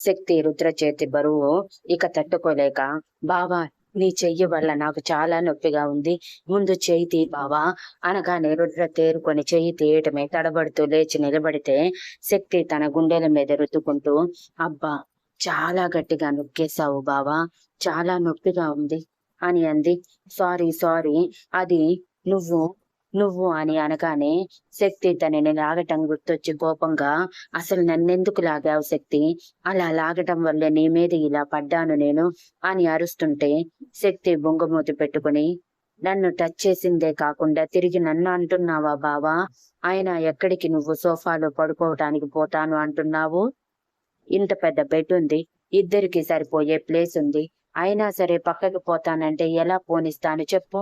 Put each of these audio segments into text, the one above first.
శక్తి రుద్ర చేతి బరువు ఇక తట్టుకోలేక, బావా నీ చెయ్యి వల్ల నాకు చాలా నొప్పిగా ఉంది, ముందు చెయ్యి తీ బావా అనగానే రుద్ర తేరుకొని చెయ్యి తీయటమే తడబడుతూ లేచి నిలబడితే, శక్తి తన గుండెల మీద రుద్దుకుంటూ, అబ్బా చాలా గట్టిగా నొక్కేశావు బావా, చాలా నొప్పిగా ఉంది అని అంది. సారీ సారీ, అది నువ్వు నువ్వు అని అనగానే శక్తి తనని లాగటం గుర్తొచ్చి కోపంగా, అసలు నన్నెందుకు లాగావు శక్తి, అలా లాగటం వల్లే నీ మీద ఇలా పడ్డాను నేను అని అరుస్తుంటే, శక్తి బొంగమూతి పెట్టుకుని, నన్ను టచ్ చేసిందే కాకుండా తిరిగి నన్ను అంటున్నావా బావా, అయినా ఎక్కడికి నువ్వు సోఫాలో పడుకోవటానికి పోతాను అంటున్నావు, ఇంత పెద్ద బెడ్ ఉంది, ఇద్దరికి సరిపోయే ప్లేస్ ఉంది, అయినా సరే పక్కకి పోతానంటే ఎలా పోనిస్తాను చెప్పు,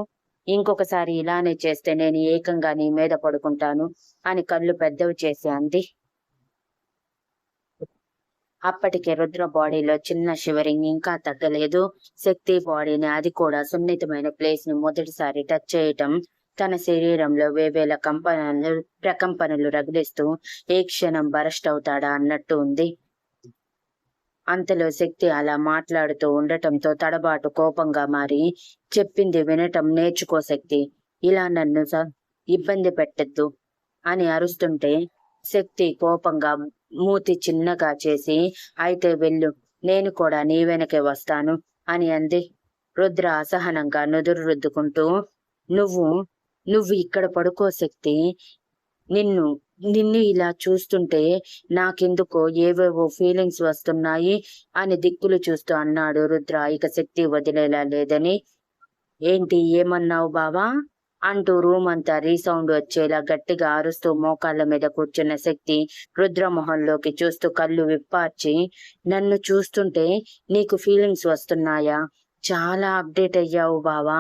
ఇంకొకసారి ఇలానే చేస్తే నేను ఏకంగా నీ మీద పడుకుంటాను అని కళ్ళు పెద్దవి చేసి అంది. అప్పటికే రుద్ర బాడీలో చిన్న షివరింగ్ ఇంకా తగ్గలేదు. శక్తి బాడీని, అది కూడా సున్నితమైన ప్లేస్ ని మొదటిసారి టచ్ చేయటం తన శరీరంలో వేవేల ప్రకంపనలు రగిలిస్తూ ఏ క్షణం బరస్ట్ అవుతాడా అన్నట్టు ఉంది. అంతలో శక్తి అలా మాట్లాడుతూ ఉండటంతో తడబాటు కోపంగా మారి, చెప్పింది వినటం నేర్చుకో శక్తి, ఇలా నన్ను ఇబ్బంది పెట్టద్దు అని అరుస్తుంటే, శక్తి కోపంగా మూతి చిన్నగా చేసి, అయితే వెళ్ళు, నేను కూడా నీ వెనకే వస్తాను అని అంది. రుద్ర అసహనంగా నుదురు రుద్దుకుంటూ, నువ్వు నువ్వు ఇక్కడ పడుకో శక్తి, నిన్ను నిన్ను ఇలా చూస్తుంటే నాకెందుకో ఏవేవో ఫీలింగ్స్ వస్తున్నాయి అని దిక్కులు చూస్తూ అన్నాడు రుద్ర ఇక శక్తి వదిలేలా లేదని. ఏంటి ఏమన్నావు బావా అంటూ రూమ్ అంతా రీసౌండ్ వచ్చేలా గట్టిగా అరుస్తూ మోకాళ్ళ మీద కూర్చున్న శక్తి రుద్ర మొహంలోకి చూస్తూ కళ్ళు విప్పార్చి, నన్ను చూస్తుంటే నీకు ఫీలింగ్స్ వస్తున్నాయా, చాలా అప్డేట్ అయ్యావు బావా,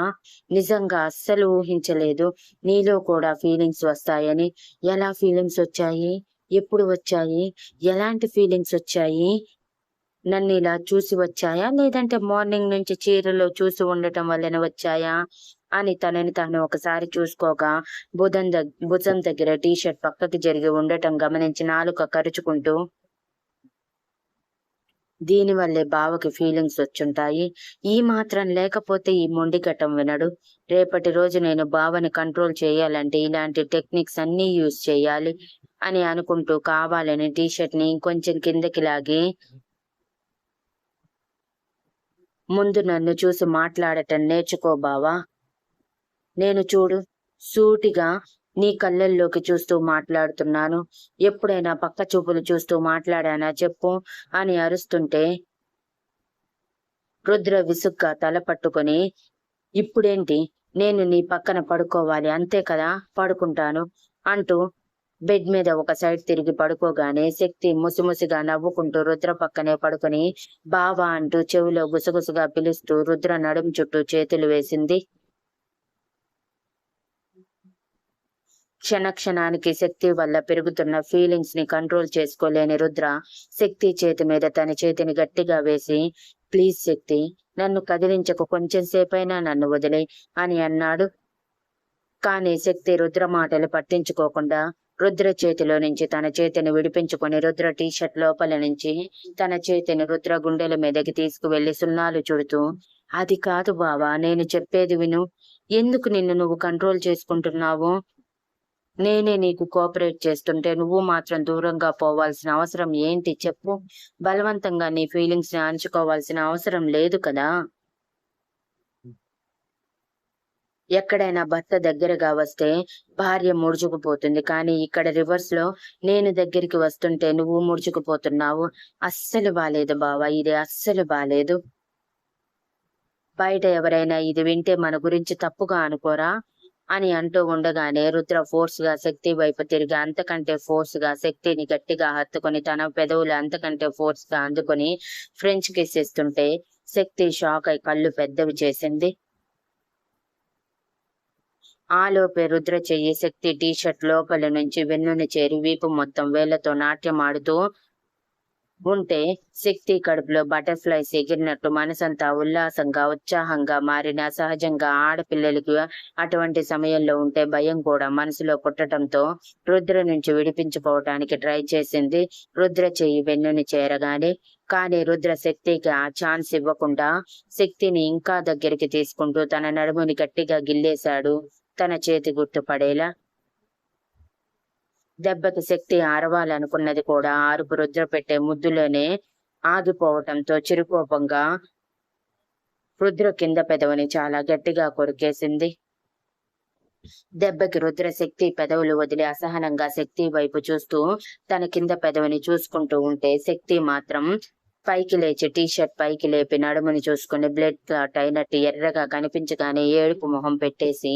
నిజంగా అస్సలు ఊహించలేదు నీలో కూడా ఫీలింగ్స్ వస్తాయని, ఎలా ఫీలింగ్స్ వచ్చాయి, ఎప్పుడు వచ్చాయి, ఎలాంటి ఫీలింగ్స్ వచ్చాయి, నన్ను ఇలా చూసి వచ్చాయా లేదంటే మార్నింగ్ నుంచి చీరలో చూసి ఉండటం వల్లన వచ్చాయా అని తనని తాను ఒకసారి చూసుకోగా, భుజం దగ్గర టీషర్ట్ పక్కకి జరిగి ఉండటం గమనించి నాలుక కరుచుకుంటూ, దీనివల్లే బావకి ఫీలింగ్స్ వచ్చుంటాయి, ఈ మాత్రం లేకపోతే ఈ మొండిఘటం వినడు, రేపటి రోజు నేను బావని కంట్రోల్ చేయాలంటే ఇలాంటి టెక్నిక్స్ అన్నీ యూజ్ చేయాలి అని అనుకుంటూ కావాలని టీషర్ట్ ని ఇంకొంచెం కిందకి లాగి, ముందు నన్ను చూసి మాట్లాడటం నేర్చుకో బావా, నేను చూడు సూటిగా నీ కళ్ళల్లోకి చూస్తూ మాట్లాడుతున్నాను, ఎప్పుడైనా పక్క చూపులు చూస్తూ మాట్లాడానా చెప్పు అని అరుస్తుంటే, రుద్ర విసుగ్గా తల పట్టుకొని, ఇప్పుడేంటి, నేను నీ పక్కన పడుకోవాలి అంతే కదా, పడుకుంటాను అంటూ బెడ్ మీద ఒక సైడ్ తిరిగి పడుకోగానే శక్తి ముసిముసిగా నవ్వుకుంటూ రుద్ర పక్కనే పడుకొని బావా అంటూ చెవిలో గుసగుసగా పిలుస్తూ రుద్ర నడుం చుట్టూ చేతులు వేసింది. క్షణానికి శక్తి వల్ల పెరుగుతున్న ఫీలింగ్స్ ని కంట్రోల్ చేసుకోలేని రుద్ర శక్తి చేతి మీద తన చేతిని గట్టిగా వేసి, ప్లీజ్ శక్తి, నన్ను కదిలించకు, కొంచెం సేపైనా నన్ను వదిలే అని అన్నాడు. కానీ శక్తి రుద్ర మాటలు పట్టించుకోకుండా రుద్ర చేతిలో నుంచి తన చేతిని విడిపించుకొని రుద్ర టీషర్ట్ లోపల నుంచి తన చేతిని రుద్ర గుండెల మీదకి తీసుకువెళ్లి సున్నాలు చుడుతూ, అది కాదు బావా, నేను చెప్పేది విను, ఎందుకు నిన్ను నువ్వు కంట్రోల్ చేసుకుంటున్నావు, నేనే నీకు కోఆపరేట్ చేస్తుంటే నువ్వు మాత్రం దూరంగా పోవాల్సిన అవసరం ఏంటి చెప్పు, బలవంతంగా నీ ఫీలింగ్స్ ని అణచుకోవాల్సిన అవసరం లేదు కదా, ఎక్కడైనా భర్త దగ్గరగా వస్తే భార్య ముడుచుకుపోతుంది, కానీ ఇక్కడ రివర్స్ లో నేను దగ్గరికి వస్తుంటే నువ్వు ముడుచుకుపోతున్నావు, అస్సలు బాలేదు బావా, ఇది అస్సలు బాలేదు, బయట ఎవరైనా ఇది వింటే మన గురించి తప్పుగా అనుకోరా అని అంటూ ఉండగానే రుద్ర ఫోర్స్ గా శక్తి వైపు తిరిగి అంతకంటే ఫోర్స్ గా శక్తిని గట్టిగా హత్తుకొని తన పెదవులు అంతకంటే ఫోర్స్ గా అందుకొని ఫ్రెంచ్ కిస్ ఇస్తుంటే శక్తి షాక్ అయి కళ్ళు పెద్దవి చేసింది. ఆలోపే రుద్ర చెయ్యి శక్తి టీషర్ట్ లోపల నుంచి వెన్నుని చేరి వీపు మొత్తం వేళ్లతో నాట్యం ఆడుతూ ఉంటే శక్తి కడుపులో బటర్ఫ్లైస్ ఎగిరినట్టు మనసంతా ఉల్లాసంగా ఉత్సాహంగా మారిన సహజంగా ఆడపిల్లలకి అటువంటి సమయంలో ఉంటే భయం కూడా మనసులో పుట్టడంతో రుద్ర నుంచి విడిపించుకోవటానికి ట్రై చేసింది. రుద్ర చెయ్యి వెన్నుని చేరగానే కానీ రుద్ర శక్తికి ఆ ఛాన్స్ ఇవ్వకుండా శక్తిని ఇంకా దగ్గరికి తీసుకుంటూ తన నడుముని గట్టిగా గిల్లేశాడు, తన చేతి గుర్తు పడేలా. దెబ్బకి శక్తి అరవాలనుకున్నది కూడా అరుపు రుద్ర పెట్టే ముద్దులోనే ఆగిపోవటంతో చిరుకోపంగా రుద్ర కింద పెదవిని చాలా గట్టిగా కొరికేసింది. దెబ్బకి రుద్ర శక్తి పెదవులు వదిలి అసహనంగా శక్తి వైపు చూస్తూ తన కింద పెదవిని చూసుకుంటూ ఉంటే శక్తి మాత్రం పైకి లేచి టీషర్ట్ పైకి లేపి నడుముని చూసుకుని బ్లడ్ క్లాట్ అయినట్టు ఎర్రగా కనిపించగానే ఏడుపు మొహం పెట్టేసి,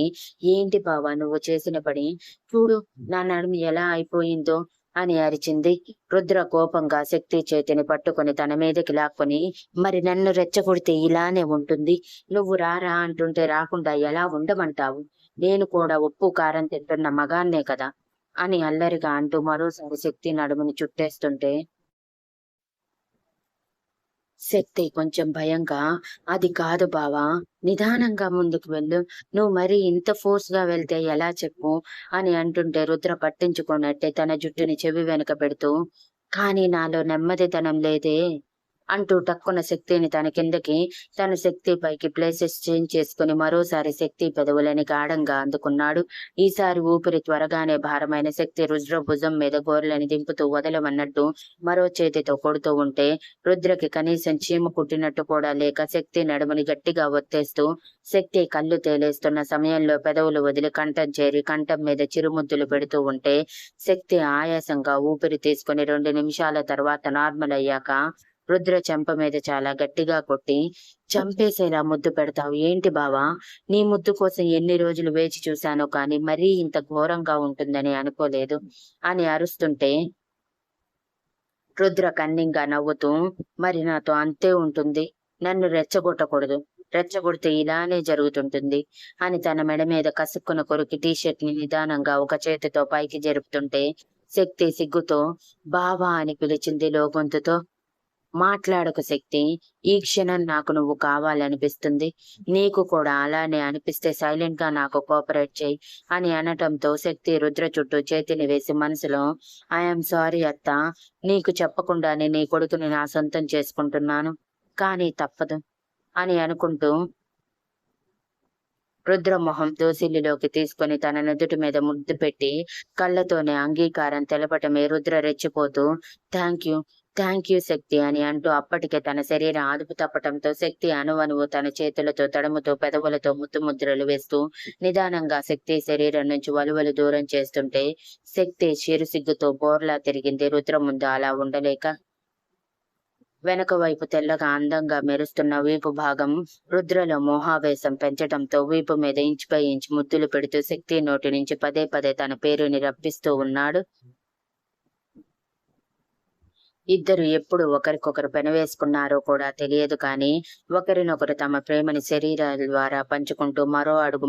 ఏంటి బావా నువ్వు చేసిన పని, చూడు నా నడుము ఎలా అయిపోయిందో అని అరిచింది. రుద్ర కోపంగా శక్తి చేతిని పట్టుకుని తన మీదకి లాక్కొని, మరి నన్ను రెచ్చగొడితే ఇలానే ఉంటుంది, నువ్వు రారా అంటుంటే రాకుండా ఎలా ఉండమంటావు, నేను కూడా ఉప్పు కారం తింటున్న మగాన్నే కదా అని అల్లరిగా అంటూ మరోసారి శక్తి నడుముని చుట్టేస్తుంటే శక్తి కొంచెం భయంగా, అది కాదు బావా, నిదానంగా ముందుకు వెళ్ళు, నువ్వు మరి ఇంత ఫోర్స్ గా వెళ్తే ఎలా చెప్పు అని అంటుంటే రుద్ర పట్టించుకున్నట్టే తన జుట్టుని చెవి వెనక పెడుతూ, కానీ నాలో నెమ్మదితనం లేదే అంటూ టక్కున శక్తిని తన కిందకి, తన శక్తి పైకి ప్లేసెస్ చేంజ్ చేసుకుని మరోసారి శక్తి పెదవులని గాఢంగా అందుకున్నాడు. ఈసారి ఊపిరి త్వరగానే భారమైన శక్తి రుద్ర భుజం మీద గోర్లని దింపుతూ వదలమన్నట్టు మరో చేతితో కొడుతూ ఉంటే రుద్రకి కనీసం చీమ కుట్టినట్టు కూడా లేక శక్తి నడుముని గట్టిగా ఒత్తేస్తూ శక్తి కళ్ళు తేలేస్తున్న సమయంలో పెదవులు వదిలి కంఠం చేరి కంఠం మీద చిరుముద్దులు పెడుతూ ఉంటే శక్తి ఆయాసంగా ఊపిరి తీసుకుని 2 నిమిషాల తర్వాత నార్మల్ అయ్యాక రుద్ర చెంప మీద చాలా గట్టిగా కొట్టి, చంపేసేలా ముద్దు పెడతావు ఏంటి బావా, నీ ముద్దు కోసం ఎన్ని రోజులు వేచి చూశానో కానీ మరీ ఇంత ఘోరంగా ఉంటుందని అనుకోలేదు అని అరుస్తుంటే రుద్ర కన్నింగా నవ్వుతూ, మరి నాతో అంతే ఉంటుంది, నన్ను రెచ్చగొట్టకూడదు, రెచ్చగొడితే ఇలానే జరుగుతుంటుంది అని తన మెడ మీద కసుక్కున కొరికి టీషర్ట్ ని నిదానంగా ఒక చేతితో పైకి జరుపుతుంటే శక్తి సిగ్గుతో బావా అని పిలిచింది లోగొంతుతో. మాట్లాడకు శక్తి, ఈ క్షణం నాకు నువ్వు కావాలనిపిస్తుంది, నీకు కూడా అలానే అనిపిస్తే సైలెంట్ గా నాకు కోఆపరేట్ చేయి అని అనటంతో శక్తి రుద్ర చుట్టూ చేతిని వేసి మనసులో, ఐఎమ్ సారీ అత్త, నీకు చెప్పకుండానే నీ కొడుకుని నా సొంతం చేసుకుంటున్నాను, కానీ తప్పదు అని అనుకుంటూ రుద్ర మొహం దోసిలిలోకి తీసుకుని తన నుదుటి మీద ముద్దు పెట్టి కళ్ళతోనే అంగీకారం తెలపటమే రుద్ర రెచ్చిపోతూ, thank you, thank you Shakti అని అంటూ అప్పటికే తన శరీరం అదుపు తప్పటంతో శక్తి అణువణువు తన చేతులతో తడుముతూ పెదవులతో ముద్దులు వేస్తూ నిదానంగా శక్తి శరీరం నుంచి వలువలు దూరం చేస్తుంటే శక్తి చిరుసిగ్గుతో బోర్లా తిరిగింది రుద్ర ముందు అలా ఉండలేక. వెనక వైపు తెల్లగా అందంగా మెరుస్తున్న వీపు భాగం రుద్రలో మోహావేశం పెంచటంతో వీపు మీద ఇంచుపై ఇంచు ముద్దులు పెడుతూ శక్తి నోటి నుంచి పదే పదే తన పేరుని రప్పిస్తూ ఉన్నాడు. ఇద్దరు ఎప్పుడు ఒకరికొకరు పెనవేసుకున్నారో కూడా తెలియదు కానీ ఒకరినొకరు తమ ప్రేమని శరీరాల ద్వారా పంచుకుంటూ మరో అడుగు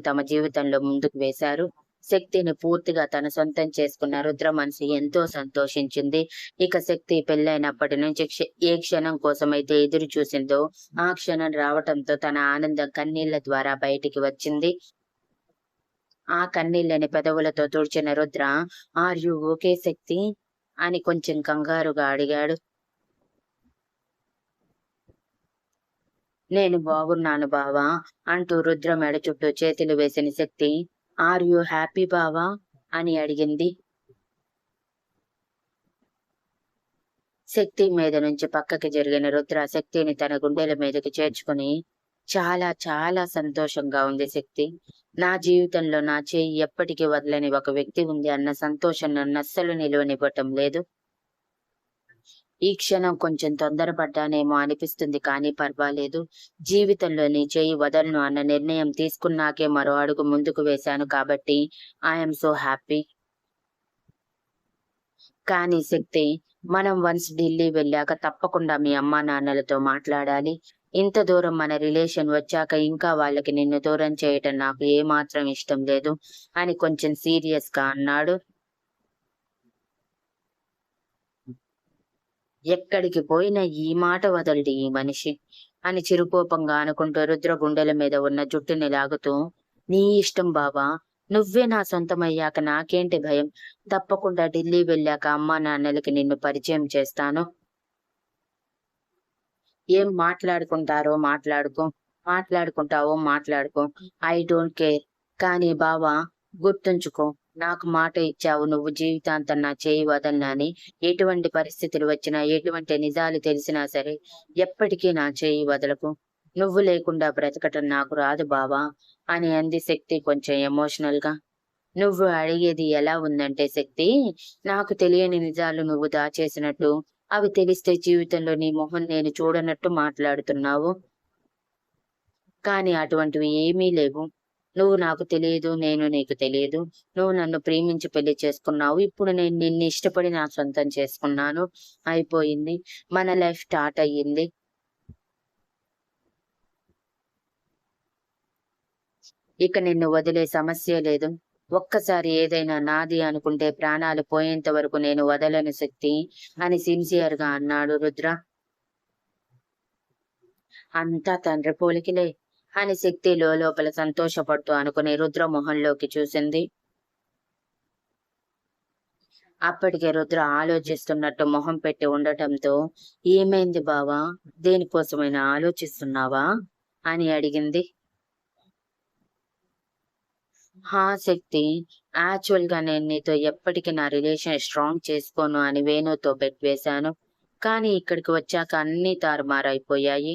తమ జీవితంలో ముందుకు వేశారు. శక్తిని పూర్తిగా తన సొంతం చేసుకున్న రుద్ర మనసు ఎంతో సంతోషించింది. ఇక శక్తి పెళ్ళైనప్పటి నుంచి ఏ క్షణం కోసమైతే ఎదురు చూసిందో ఆ క్షణం రావటంతో తన ఆనందం కన్నీళ్ల ద్వారా బయటికి వచ్చింది. ఆ కన్నీళ్ళని పెదవులతో తుడిచిన రుద్ర, ఆర్ యు ఓకే శక్తి అని కొంచెం కంగారుగా అడిగాడు. నేను బాగున్నాను బావా అంటూ రుద్ర మెడ చుట్టూ చేతులు వేసిన శక్తి, ఆర్ యు హ్యాపీ బావా అని అడిగింది. శక్తి మీద నుంచి పక్కకి జరిగిన రుద్ర శక్తిని తన గుండెల మీదకి చేర్చుకుని, చాలా చాలా సంతోషంగా ఉంది శక్తి, నా జీవితంలో నా చేయి ఎప్పటికీ వదలని ఒక వ్యక్తి ఉంది అన్న సంతోషం నన్ను అస్సలు నిలువనివ్వటం లేదు. ఈ క్షణం కొంచెం తొందరపడ్డానేమో అనిపిస్తుంది కానీ పర్వాలేదు, జీవితంలో నీ చేయి వదలను అన్న నిర్ణయం తీసుకున్నాకే మరో అడుగు ముందుకు వేశాను కాబట్టి ఐఎమ్ సో హ్యాపీ. కానీ శక్తి, మనం వన్స్ ఢిల్లీ వెళ్ళాక తప్పకుండా మీ అమ్మా నాన్నలతో మాట్లాడాలి, ఇంత దూరం మన రిలేషన్ వచ్చాక ఇంకా వాళ్ళకి నిన్ను దూరం చేయటం నాకు ఏమాత్రం ఇష్టం లేదు అని కొంచెం సీరియస్ గా అన్నాడు. ఎక్కడికి పోయినా ఈ మాట వదలడు ఈ మనిషి అని చిరుకోపంగా అనుకుంటూ రుద్ర గుండెల మీద ఉన్న జుట్టుని లాగుతూ, నీ ఇష్టం బావా, నువ్వే నా సొంతమయ్యాక నాకేంటి భయం, తప్పకుండా ఢిల్లీ వెళ్ళాక అమ్మా నాన్నలకి నిన్ను పరిచయం చేస్తాను. ఏం మాట్లాడుకుంటారో మాట్లాడుకో, మాట్లాడుకుంటావో మాట్లాడుకో, ఐ డోంట్ కేర్. కానీ బావా, గుర్తుంచుకో, నాకు మాట ఇచ్చావు నువ్వు జీవితాంతం నా చేయి వదలనని. ఎటువంటి పరిస్థితులు వచ్చినా, ఎటువంటి నిజాలు తెలిసినా సరే ఎప్పటికీ నా చేయి వదలకు. నువ్వు లేకుండా బ్రతకటం నాకు రాదు బావా అని అంది శక్తి కొంచెం ఎమోషనల్ గా. నువ్వు అడిగేది ఎలా ఉందంటే శక్తి, నాకు తెలియని నిజాలు నువ్వు దాచేసినట్టు, అవి తెలిస్తే జీవితంలో నీ మొహం నేను చూడనట్టు మాట్లాడుతున్నావు. కానీ అటువంటివి ఏమీ లేవు. నువ్వు నాకు తెలియదు, నేను నీకు తెలియదు. నువ్వు నన్ను ప్రేమించి పెళ్లి చేసుకున్నావు. ఇప్పుడు నేను నిన్ను ఇష్టపడి నా సొంతం చేసుకున్నాను. అయిపోయింది. మన లైఫ్ స్టార్ట్ అయ్యింది. ఇక నిన్ను వదిలే సమస్యే లేదు. ఒక్కసారి ఏదైనా నాది అనుకుంటే ప్రాణాలు పోయేంత వరకు నేను వదలను శక్తి అని సిన్సియర్ గా అన్నాడు రుద్ర. అంతా తండ్రి పోలికలే అని శక్తి లోపల సంతోషపడుతూ అనుకుని రుద్ర మొహంలోకి చూసింది. అప్పటికే రుద్ర ఆలోచిస్తున్నట్టు మొహం పెట్టి ఉండటంతో, ఏమైంది బావా, దేనికోసమైనా ఆలోచిస్తున్నావా అని అడిగింది. హా శక్తి, యాక్చువల్ గా నేను నీతో ఎప్పటికీ నా రిలేషన్ స్ట్రాంగ్ చేసుకోను అని వేణుతో బెట్ వేశాను. కానీ ఇక్కడికి వచ్చాక అన్ని తారుమారైపోయాయి.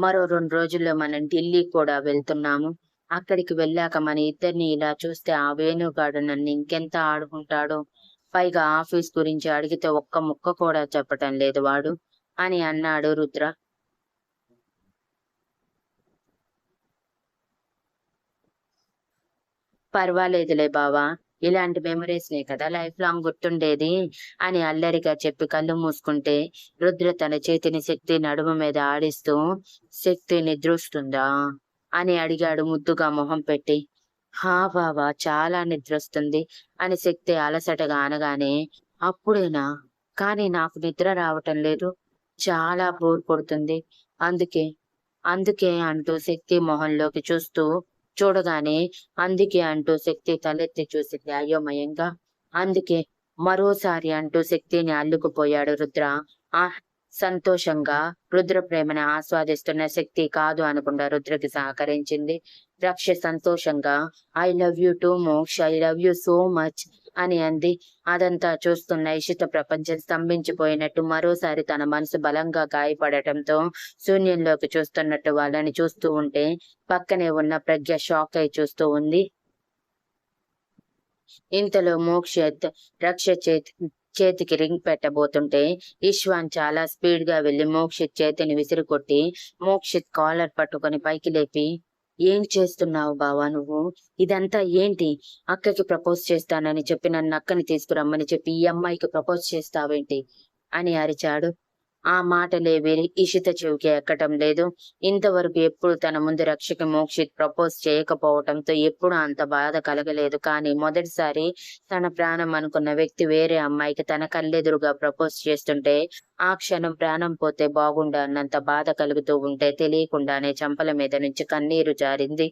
మరో 2 రోజుల్లో మనం ఢిల్లీ కూడా వెళ్తున్నాము. అక్కడికి వెళ్ళాక మన ఇద్దరిని ఇలా చూస్తే ఆ వేణుగాడు నన్ను ఇంకెంత ఆడుకుంటాడో. పైగా ఆఫీస్ గురించి అడిగితే ఒక్క ముక్క కూడా చెప్పటం లేదు వాడు అని అన్నాడు రుద్ర. పర్వాలేదులే బావా, ఇలాంటి మెమరీస్ నే కదా లైఫ్ లాంగ్ గుర్తుండేది అని అల్లరిగా చెప్పి కళ్ళు మూసుకుంటే, రుద్ర తన చేతిని శక్తి నడుము మీద ఆడిస్తూ, శక్తి నిద్రొస్తుందా అని అడిగాడు ముద్దుగా మొహం పెట్టి. హా బావా, చాలా నిద్రొస్తుంది అని శక్తి అలసటగా అనగానే, అప్పుడేనా? కానీ నాకు నిద్ర రావటం లేదు. చాలా బోర్ కొడుతుంది. అందుకే అందుకే అంటూ శక్తి మొహంలోకి చూడగానే, అందుకే అంటూ శక్తి తలెత్తి చూసింది అయోమయంగా. అందుకే మరోసారి అంటూ శక్తిని అల్లుకుపోయాడు రుద్ర. ఆ సంతోషంగా రుద్ర ప్రేమను ఆస్వాదిస్తున్న శక్తి కాదు అనకుండా రుద్రకి సహకరించింది. రక్ష సంతోషంగా, ఐ లవ్ యూ టూ మోక్ష, I love you so much అని అంది. అదంతా చూస్తున్న ఇషిత ప్రపంచం స్తంభించిపోయినట్టు, మరోసారి తన మనసు బలంగా గాయపడటంతో శూన్యంలోకి చూస్తున్నట్టు వాళ్ళని చూస్తూ ఉంటే, పక్కనే ఉన్న ప్రజ్ఞ షాక్ అయి చూస్తూ ఉంది. ఇంతలో రక్ష చేతికి రింగ్ పెట్టబోతుంటే, ఇష్వాన్ చాలా స్పీడ్ గా వెళ్లి మోక్షిత్ చేతిని విసిరికొట్టి మోక్షిత్ కాలర్ పట్టుకొని పైకి లేపి, ఏం చేస్తున్నావు బావా నువ్వు? ఇదంతా ఏంటి? అక్కకి ప్రపోజ్ చేస్తానని చెప్పి నన్ను అక్కని తీసుకురమ్మని చెప్పి ఈ అమ్మాయికి ప్రపోజ్ చేస్తావేంటి అని అరిచాడు. ఆ మాటలేవి ఇషిత చెవికి ఎక్కటం లేదు. ఇంతవరకు ఎప్పుడు తన ముందు రక్షకి మోక్షిత్ ప్రపోజ్ చేయకపోవటంతో ఎప్పుడు అంత బాధ కలగలేదు. కానీ మొదటిసారి తన ప్రాణం అనుకున్న వ్యక్తి వేరే అమ్మాయికి తన కళ్ళెదురుగా ప్రపోజ్ చేస్తుంటే, ఆ క్షణం ప్రాణం పోతే బాగుండు అన్నంత బాధ కలుగుతూ ఉంటే తెలియకుండానే చెంపల మీద నుంచి కన్నీరు జారింది.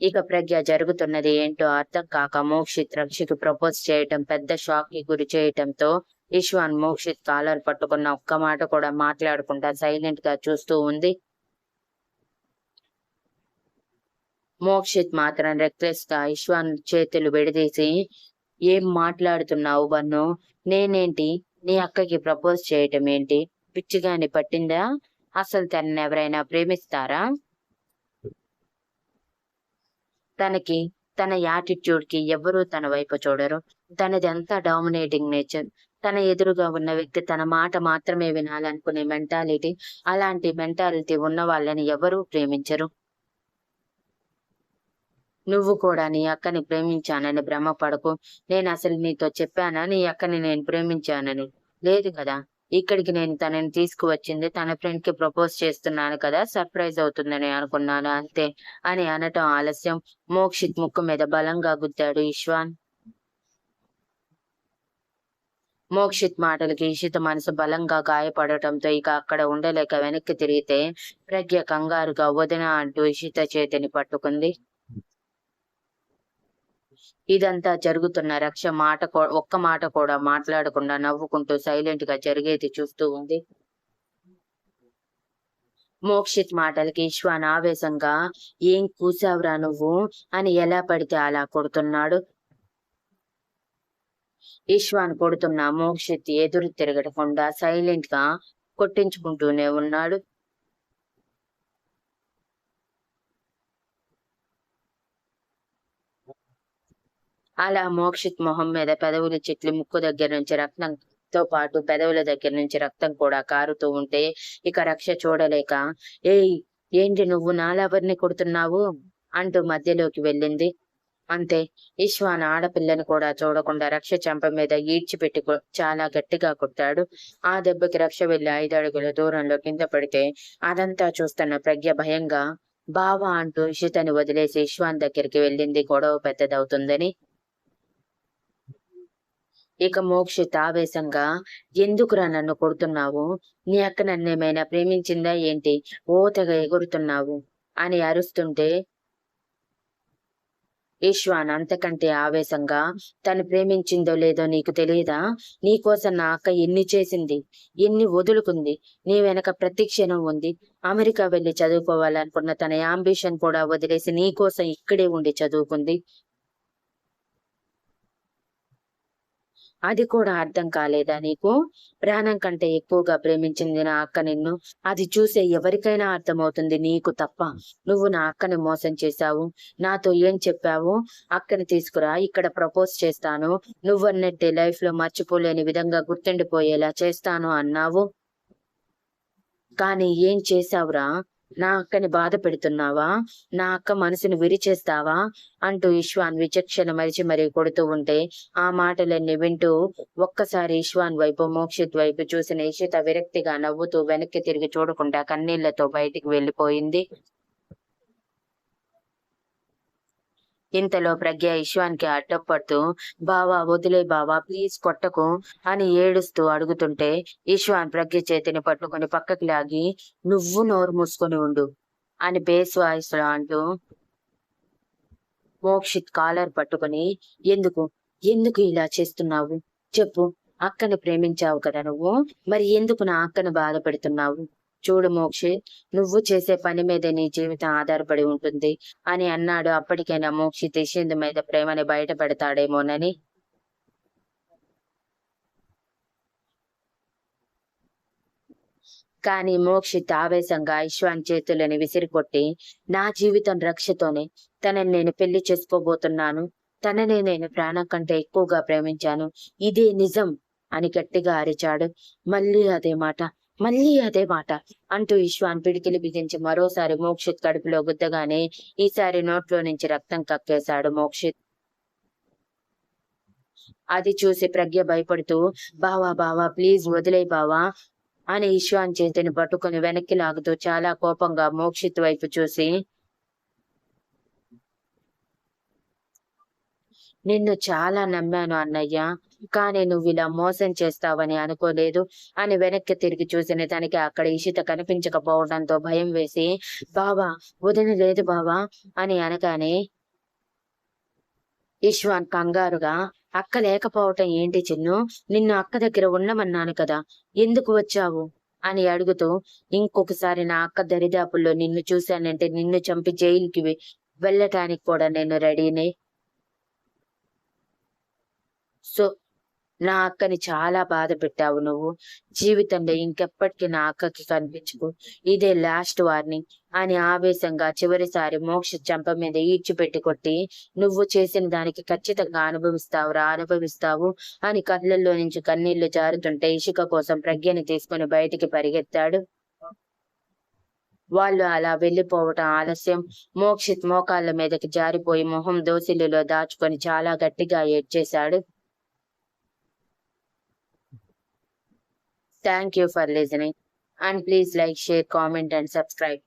ఇక ప్రజ్ఞ జరుగుతున్నది ఏంటో అర్థం కాక మోక్షిత్ రక్షికి ప్రపోజ్ చేయటం పెద్ద షాక్ కి గురి చేయటంతో, ఇష్వాన్ మోక్షిత్ కాలర్ పట్టుకున్న ఒక్క మాట కూడా మాట్లాడకుండా సైలెంట్ గా చూస్తూ ఉంది. మోక్షిత్ మాత్రం రెక్లెస్ గా ఇష్వాన్ చేతులు విడదీసి, ఏం మాట్లాడుతున్నావు బన్ను? నేనేంటి నీ అక్కకి ప్రపోజ్ చేయటం ఏంటి? పిచ్చిగాని పట్టిందా? అసలు తనని ఎవరైనా ప్రేమిస్తారా? తనకి తన యాటిట్యూడ్ కి ఎవ్వరూ తన వైపు చూడరు. తనది అంతా డామినేటింగ్ నేచర్. తన ఎదురుగా ఉన్న వ్యక్తి తన మాట మాత్రమే వినాలనుకునే మెంటాలిటీ. అలాంటి మెంటాలిటీ ఉన్న వాళ్ళని ఎవరూ ప్రేమించరు. నువ్వు కూడా నీ అక్కని ప్రేమించానని భ్రమపడకు. నేను అసలు నీతో చెప్పానా నీ అక్కని నేను ప్రేమించానని? లేదు కదా. ఇక్కడికి నేను తనని తీసుకువచ్చింది తన ఫ్రెండ్ కి ప్రపోజ్ చేస్తున్నాను కదా, సర్ప్రైజ్ అవుతుందని అనుకున్నాను అంతే అని అనటం ఆలస్యం. మోక్షిత్ ముక్కు మీద బలంగా గుద్దాడు ఇష్వాన్. మోక్షిత్ మాటలకి ఇషిత మనసు బలంగా గాయపడటంతో ఇక అక్కడ ఉండలేక వెనక్కి తిరిగితే ప్రజ్ఞ కంగారుగా వదిన అంటూ ఇషిత చేతిని పట్టుకుంది. ఇదంతా జరుగుతున్న రక్ష ఒక్క మాట కూడా మాట్లాడకుండా నవ్వుకుంటూ సైలెంట్ గా జరిగేది చూస్తూ ఉంది. మోక్షిత్ మాటలకి ఇష్వాన్ ఆవేశంగా ఏం కూసావురా నువ్వు అని ఎలా పడితే అలా కొడుతున్నాడు. ఇష్వాన్ కొడుతున్న మోక్షిత్ ఎదురు తిరగకుండా సైలెంట్ గా కొట్టించుకుంటూనే ఉన్నాడు. అలా మోక్షిత్ మొహం మీద పెదవులు చిట్లి ముక్కు దగ్గర నుంచి రక్తంతో పాటు పెదవుల దగ్గర నుంచి రక్తం కూడా కారుతూ ఉంటే ఇక రక్ష చూడలేక ఏయ్ ఏంటి నువ్వు నాలెవరిని కొడుతున్నావు అంటూ మధ్యలోకి వెళ్ళింది. అంతే ఇష్వాన్ ఆడపిల్లని కూడా చూడకుండా రక్ష చెంప మీద ఈడ్చిపెట్టి చాలా గట్టిగా కొట్టాడు. ఆ దెబ్బకి రక్ష వెళ్లి 5 అడుగుల దూరంలో కింద పడితే అదంతా చూస్తున్న ప్రజ్ఞ భయంగా బావా అంటూ ఇషితని వదిలేసి ఇష్వాన్ దగ్గరికి వెళ్ళింది గొడవ పెద్దదవుతుందని. ఇక మోక్షిత్ ఆవేశంగా ఎందుకురా నన్ను కొడుతున్నావు? నీ అక్క నన్నేమైనా ప్రేమించిందా ఏంటి? ఓ తెగ ఎగురుతున్నావు అని అరుస్తుంటే ఇష్వాన్ అంతకంటే ఆవేశంగా తను ప్రేమించిందో లేదో నీకు తెలియదా? నీకోసం నా అక్క ఎన్ని చేసింది, ఎన్ని వదులుకుంది, నీ వెనక ప్రతి క్షణం ఉంది. అమెరికా వెళ్లి చదువుకోవాలనుకున్న తన అంబిషన్ కూడా వదిలేసి నీకోసం ఇక్కడే ఉండి చదువుకుంది. అది కూడా అర్థం కాలేదా నీకు? ప్రాణం కంటే ఎక్కువగా ప్రేమించింది నా అక్క నిన్ను. అది చూసే ఎవరికైనా అర్థమవుతుంది, నీకు తప్ప. నువ్వు నా అక్కని మోసం చేశావు. నాతో ఏం చెప్పావు? అక్కని తీసుకురా, ఇక్కడ ప్రపోజ్ చేస్తాను, నువ్వన్నట్టే లైఫ్ లో మర్చిపోలేని విధంగా గుర్తుండిపోయేలా చేస్తాను అన్నావు. కానీ ఏం చేశావురా? నా అక్కని బాధ పెడుతున్నావా? నా అక్క మనసును విరిచేస్తావా అంటూ ఇష్వాన్ విచక్షణ మరిచి మరీ కొడుతూ ఉంటే ఆ మాటలన్నీ వింటూ ఒక్కసారి ఇష్వాన్ వైపు మోక్షిత్ వైపు చూసిన ఇషిత విరక్తిగా నవ్వుతూ వెనక్కి తిరిగి చూడకుండా కన్నీళ్లతో బయటికి వెళ్లిపోయింది. ఇంతలో ప్రజ్ఞ ఇష్వాన్ కి అడ్డపడుతూ బావా వదిలే బావా ప్లీజ్ కొట్టకు అని ఏడుస్తూ అడుగుతుంటే ఇష్వాన్ ప్రజ్ఞ చేతిని పట్టుకుని పక్కకి లాగి నువ్వు నోరు మూసుకొని ఉండు అని బేస్ వాయిస్ లో అంటూ మోక్షిత్ కాలర్ పట్టుకుని ఎందుకు ఎందుకు ఇలా చేస్తున్నావు చెప్పు, అక్కని ప్రేమించావు కదా నువ్వు, మరి ఎందుకు నా అక్కను బాధ పెడుతున్నావు? చూడు మోక్షిత్, నువ్వు చేసే పని మీదే నీ జీవితం ఆధారపడి ఉంటుంది అని అన్నాడు. అప్పటికైనా మోక్షిత్ ఇషింద్ మీద ప్రేమని బయట పెడతాడేమోనని. కానీ మోక్షిత్ ఆవేశంగా ఇష్వాన్ చేతులని విసిరికొట్టి నా జీవితం రక్షతోనే, తనని నేను పెళ్లి చేసుకోబోతున్నాను, తనని నేను ప్రాణం కంటే ఎక్కువగా ప్రేమించాను, ఇదే నిజం అని గట్టిగా అరిచాడు. మళ్ళీ అదే మాట, మళ్ళీ అదే మాట అంటూ ఇష్వాన్ పిడికిలి బిగించి మరోసారి మోక్షిత్ కడుపులో గుద్దగానే ఈసారి నోట్లో నుంచి రక్తం కక్కేశాడు మోక్షిత్. అది చూసి ప్రజ్ఞ భయపడుతూ బావా బావా ప్లీజ్ వదిలే బావా అని ఇష్వాన్ చేతిని పట్టుకుని వెనక్కి లాగుతూ చాలా కోపంగా మోక్షిత్ వైపు చూసి నిన్ను చాలా నమ్మాను అన్నయ్య, కానీ నువ్వు ఇలా మోసం చేస్తావని అనుకోలేదు అని వెనక్కి తిరిగి చూసిన తనకి అక్కడ ఇషిత కనిపించకపోవడంతో భయం వేసి బావా వదిన లేదు బావా అని అనగానే ఇష్వాన్ కంగారుగా అక్క లేకపోవటం ఏంటి చిన్ను, నిన్ను అక్క దగ్గర ఉండమన్నాను కదా, ఎందుకు వచ్చావు అని అడుగుతూ ఇంకొకసారి నా అక్క దరిదాపుల్లో నిన్ను చూశానంటే నిన్ను చంపి జైలుకి వెళ్ళటానికి కూడా నేను రెడీనే. సో నా అక్కని చాలా బాధ పెట్టావు నువ్వు, జీవితంలో ఇంకెప్పటికీ నా అక్కకి కనిపించుకు, ఇదే లాస్ట్ వార్నింగ్ అని ఆవేశంగా చివరిసారి మోక్ష చెంప మీద ఈడ్చిపెట్టి కొట్టి నువ్వు చేసిన దానికి ఖచ్చితంగా అనుభవిస్తావు అని కళ్ళల్లో నుంచి కన్నీళ్లు జారుతుంటే ఇషిక కోసం ప్రజ్ఞని తీసుకుని బయటికి పరిగెత్తాడు. వాళ్ళు అలా వెళ్లిపోవటం ఆలస్యం. మోక్షిత్ మోకాళ్ళ మీదకి జారిపోయి మొహం దోసిలిలో దాచుకొని చాలా గట్టిగా ఏడ్చేశాడు. Thank you for listening and please like, share, comment and subscribe.